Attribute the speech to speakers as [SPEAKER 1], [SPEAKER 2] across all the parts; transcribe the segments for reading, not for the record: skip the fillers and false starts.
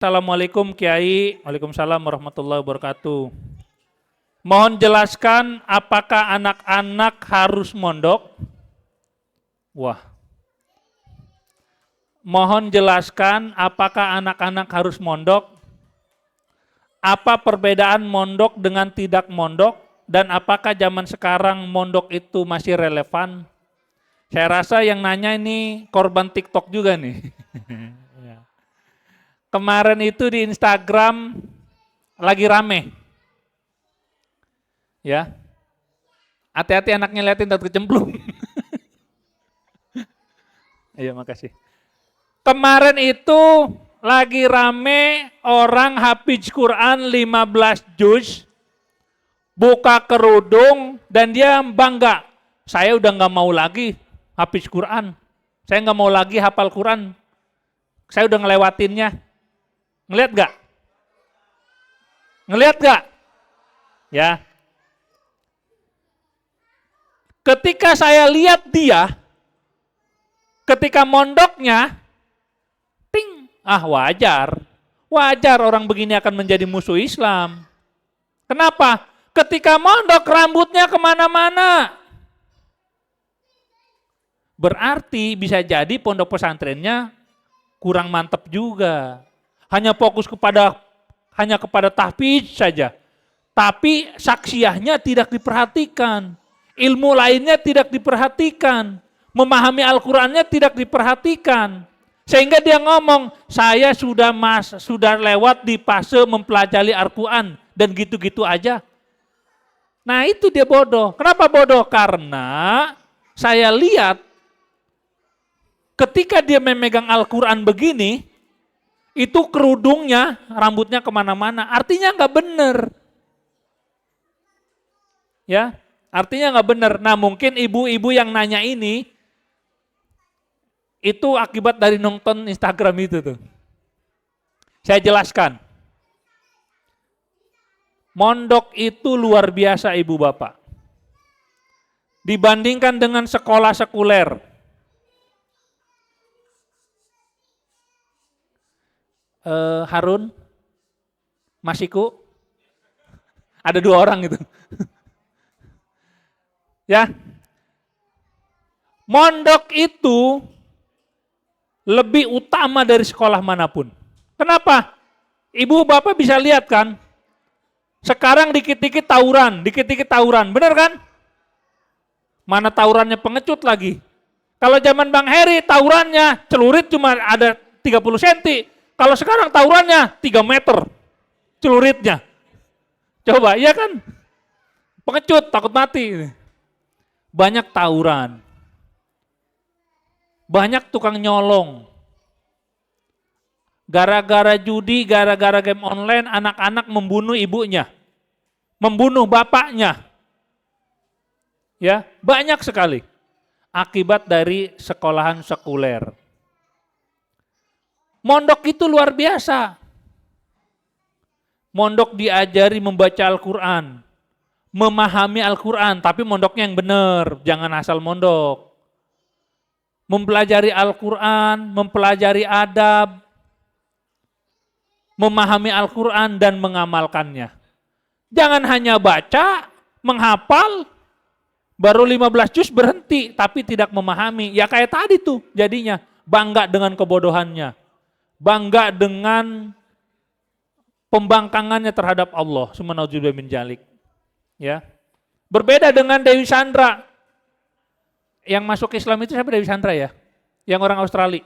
[SPEAKER 1] Assalamualaikum Kiai. Waalaikumsalam warahmatullahi wabarakatuh. Mohon jelaskan apakah anak-anak harus mondok? Wah. Mohon jelaskan apakah anak-anak harus mondok? Apa perbedaan mondok dengan tidak mondok? Dan apakah zaman sekarang mondok itu masih relevan? Saya rasa yang nanya ini korban TikTok juga nih. Kemarin itu di Instagram lagi rame. Ya. Hati-hati anaknya liatin takut kecemplung. Iya, makasih. Kemarin itu lagi rame orang hafiz Quran 15 juz, buka kerudung dan dia bangga. Saya udah nggak mau lagi hafiz Quran. Saya nggak mau lagi hafal Quran. Saya udah ngelewatinnya. Ngelihat gak? Ngelihat gak? Ya. Ketika saya lihat dia, ketika mondoknya, ting, wajar. Wajar orang begini akan menjadi musuh Islam. Kenapa? Ketika mondok rambutnya kemana-mana. Berarti bisa jadi pondok pesantrennya kurang mantap juga. Hanya fokus kepada tahfidz saja. Tapi saksiahnya tidak diperhatikan. Ilmu lainnya tidak diperhatikan. Memahami Al-Qur'annya tidak diperhatikan. Sehingga dia ngomong, saya sudah lewat di fase mempelajari Al-Qur'an dan gitu-gitu aja. Nah, itu dia bodoh. Kenapa bodoh? Karena saya lihat ketika dia memegang Al-Qur'an begini, itu kerudungnya, rambutnya kemana-mana, artinya nggak benar. Ya, artinya nggak benar. Nah, mungkin ibu-ibu yang nanya ini, itu akibat dari nonton Instagram itu tuh. Saya jelaskan. Mondok itu luar biasa ibu bapak. Dibandingkan dengan sekolah sekuler. Harun, Masiku, ada 2 orang gitu. Ya, mondok itu lebih utama dari sekolah manapun. Kenapa? Ibu bapak bisa lihat kan, sekarang dikit-dikit tawuran, bener kan? Mana tawurannya pengecut lagi. Kalau zaman Bang Heri tawurannya celurit cuma ada 30 cm. Kalau sekarang tawurannya 3 meter celuritnya. Coba, iya kan? Pengecut, takut mati. Banyak tawuran. Banyak tukang nyolong. Gara-gara judi, gara-gara game online, anak-anak membunuh ibunya. Membunuh bapaknya. Ya, banyak sekali. Akibat dari sekolahan sekuler. Mondok itu luar biasa. Mondok diajari membaca Al-Quran, memahami Al-Quran, tapi mondoknya yang benar, jangan asal mondok. Mempelajari Al-Quran, mempelajari adab, memahami Al-Quran dan mengamalkannya. Jangan hanya baca, menghafal, baru 15 juz berhenti, tapi tidak memahami. Ya kayak tadi tuh jadinya, bangga dengan kebodohannya. Bangga dengan pembangkangannya terhadap Allah. Subhanallah min dzalik. Ya. Berbeda dengan Dewi Sandra. Yang masuk Islam itu siapa Dewi Sandra ya? Yang orang Australia.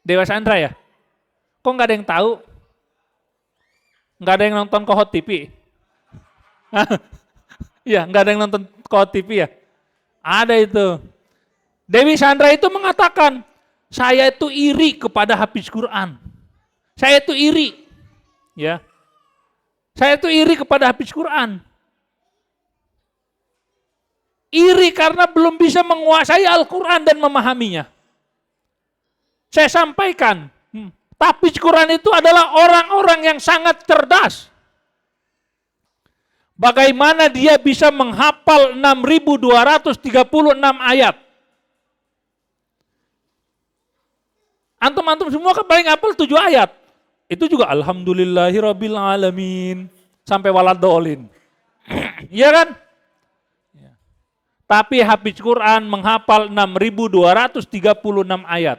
[SPEAKER 1] Dewa Sandra ya? Kok nggak ada yang tahu? Nggak ada yang nonton Kohot TV? Iya, nggak ada yang nonton Kohot TV ya? Ada itu. Dewi Sandra itu mengatakan, saya itu iri kepada hafiz Quran. Saya itu iri. Ya. Saya itu iri kepada hafiz Quran. Iri karena belum bisa menguasai Al-Quran dan memahaminya. Saya sampaikan, hafiz Quran itu adalah orang-orang yang sangat cerdas. Bagaimana dia bisa menghafal 6.236 ayat. Antum-antum semua kan paling hafal 7 ayat. Itu juga alhamdulillahirabbil alamin sampai waladolin. Iya kan? Tapi hafiz Quran menghafal 6.236 ayat.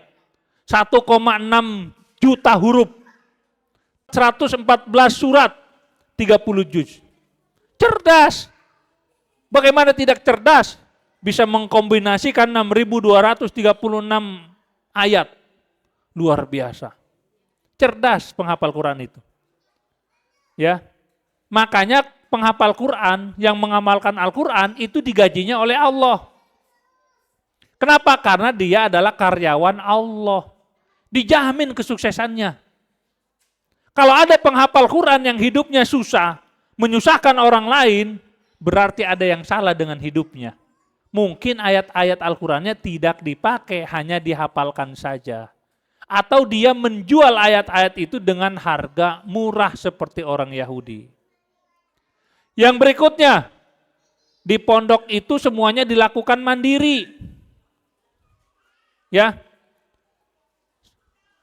[SPEAKER 1] 1,6 juta huruf. 114 surat, 30 juz. Cerdas. Bagaimana tidak cerdas? Bisa mengkombinasikan 6.236 ayat. Luar biasa. Cerdas penghafal Quran itu. Ya. Makanya penghafal Quran yang mengamalkan Al-Quran itu digajinya oleh Allah. Kenapa? Karena dia adalah karyawan Allah. Dijamin kesuksesannya. Kalau ada penghafal Quran yang hidupnya susah, menyusahkan orang lain, berarti ada yang salah dengan hidupnya. Mungkin ayat-ayat Al-Qurannya tidak dipakai, hanya dihafalkan saja. Atau dia menjual ayat-ayat itu dengan harga murah seperti orang Yahudi. Yang berikutnya, di pondok itu semuanya dilakukan mandiri. Ya.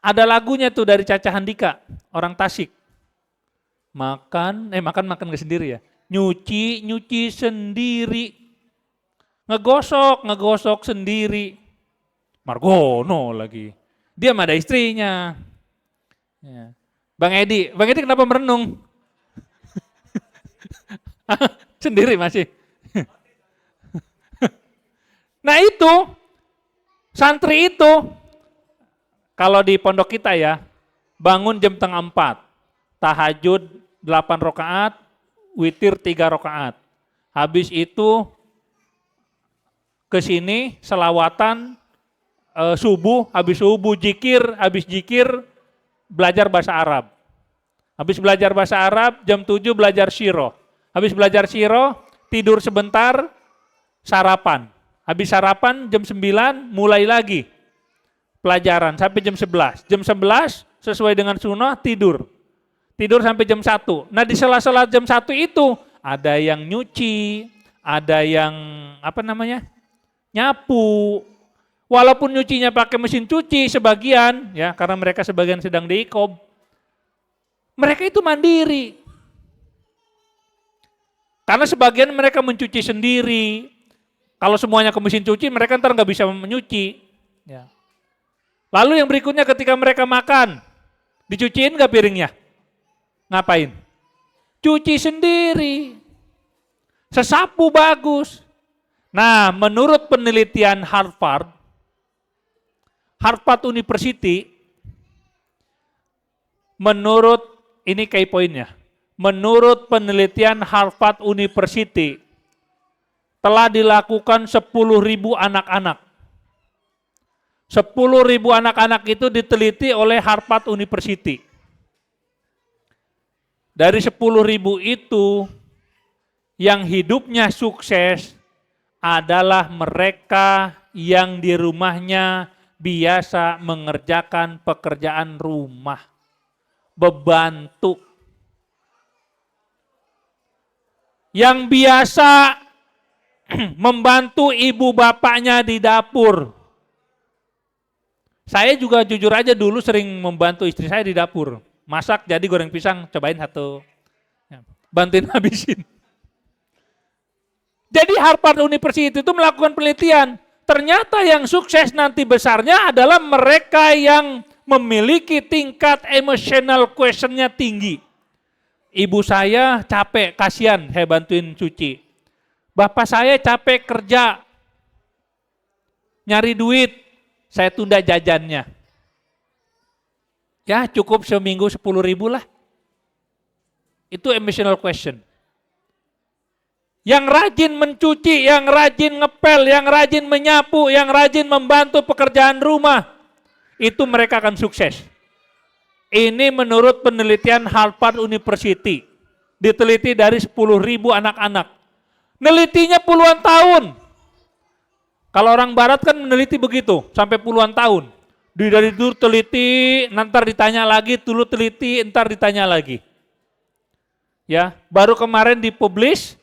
[SPEAKER 1] Ada lagunya tuh dari Caca Handika, orang Tasik. Makan gak sendiri ya. Nyuci sendiri. Ngegosok sendiri. Margono lagi. Dia mah ada istrinya. Ya. Bang Edi kenapa merenung? Sendiri masih. Nah itu, santri itu, kalau di pondok kita ya, bangun jam 3:30, tahajud 8 rakaat, witir 3 rakaat. Habis itu ke sini selawatan, subuh, habis subuh habis jikir belajar bahasa Arab. Habis belajar bahasa Arab, jam 7 belajar syirah. Habis belajar syirah, tidur sebentar, sarapan. Habis sarapan, jam 9 mulai lagi pelajaran sampai jam 11. Jam 11 sesuai dengan sunnah tidur. Tidur sampai jam 1. Nah di sela-sela jam 1 itu, ada yang nyuci, ada yang nyapu. Walaupun nyucinya pakai mesin cuci sebagian, ya karena mereka sebagian sedang diikob. Mereka itu mandiri. Karena sebagian mereka mencuci sendiri. Kalau semuanya ke mesin cuci, mereka ntar nggak bisa menyuci. Ya. Lalu yang berikutnya ketika mereka makan, dicuciin nggak piringnya? Ngapain? Cuci sendiri. Sesapu bagus. Nah, menurut penelitian Harvard University, ini key poinnya. Menurut penelitian Harvard University, telah dilakukan 10.000 anak-anak. 10.000 anak-anak itu diteliti oleh Harvard University. Dari 10.000 itu, yang hidupnya sukses adalah mereka yang di rumahnya biasa mengerjakan pekerjaan rumah. Bebantu. Yang biasa membantu ibu bapaknya di dapur. Saya juga jujur aja dulu sering membantu istri saya di dapur. Masak jadi goreng pisang, cobain satu. Bantuin habisin. Jadi Harvard University itu melakukan penelitian. Ternyata yang sukses nanti besarnya adalah mereka yang memiliki tingkat emotional quotient-nya tinggi. Ibu saya capek, kasihan saya bantuin cuci. Bapak saya capek kerja, nyari duit, saya tunda jajannya. Ya cukup seminggu 10.000 lah. Itu emotional question. Yang rajin mencuci, yang rajin ngepel, yang rajin menyapu, yang rajin membantu pekerjaan rumah, itu mereka akan sukses. Ini menurut penelitian Harvard University. Diteliti dari 10.000 anak-anak. Nelitinya puluhan tahun. Kalau orang barat kan meneliti begitu, sampai puluhan tahun. Dari dulu teliti, nanti ditanya lagi, dulu teliti, ntar ditanya lagi. Ya, baru kemarin dipublish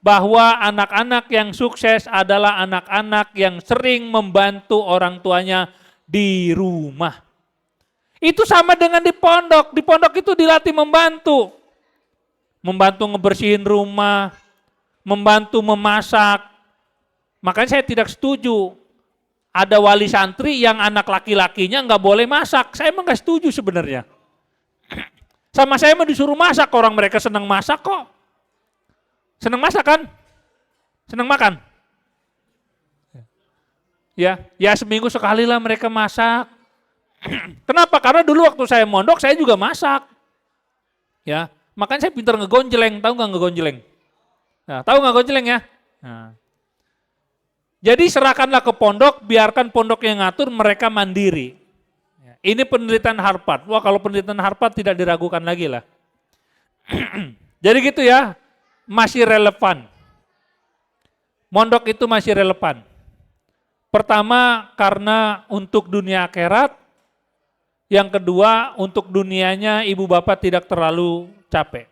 [SPEAKER 1] bahwa anak-anak yang sukses adalah anak-anak yang sering membantu orang tuanya di rumah. Itu sama dengan di pondok. Di pondok itu dilatih membantu. Membantu ngebersihin rumah, membantu memasak. Makanya saya tidak setuju. Ada wali santri yang anak laki-lakinya nggak boleh masak. Saya emang nggak setuju sebenarnya. Sama saya mah disuruh masak, orang mereka senang masak kok. Senang masak kan? Senang makan? Ya seminggu sekali lah mereka masak. Kenapa? Karena dulu waktu saya mondok saya juga masak. Ya, makanya saya pintar ngegonjeleng, tahu nggak ngegonjeleng? Nah, tahu nggak gonjeleng ya? Nah. Jadi serahkanlah ke pondok, biarkan pondok yang ngatur, mereka mandiri. Ini penelitian Harvard. Wah, kalau penelitian Harvard tidak diragukan lagi lah. Jadi gitu ya, masih relevan. Mondok itu masih relevan. Pertama karena untuk dunia akhirat, yang kedua untuk dunianya ibu bapak tidak terlalu capek.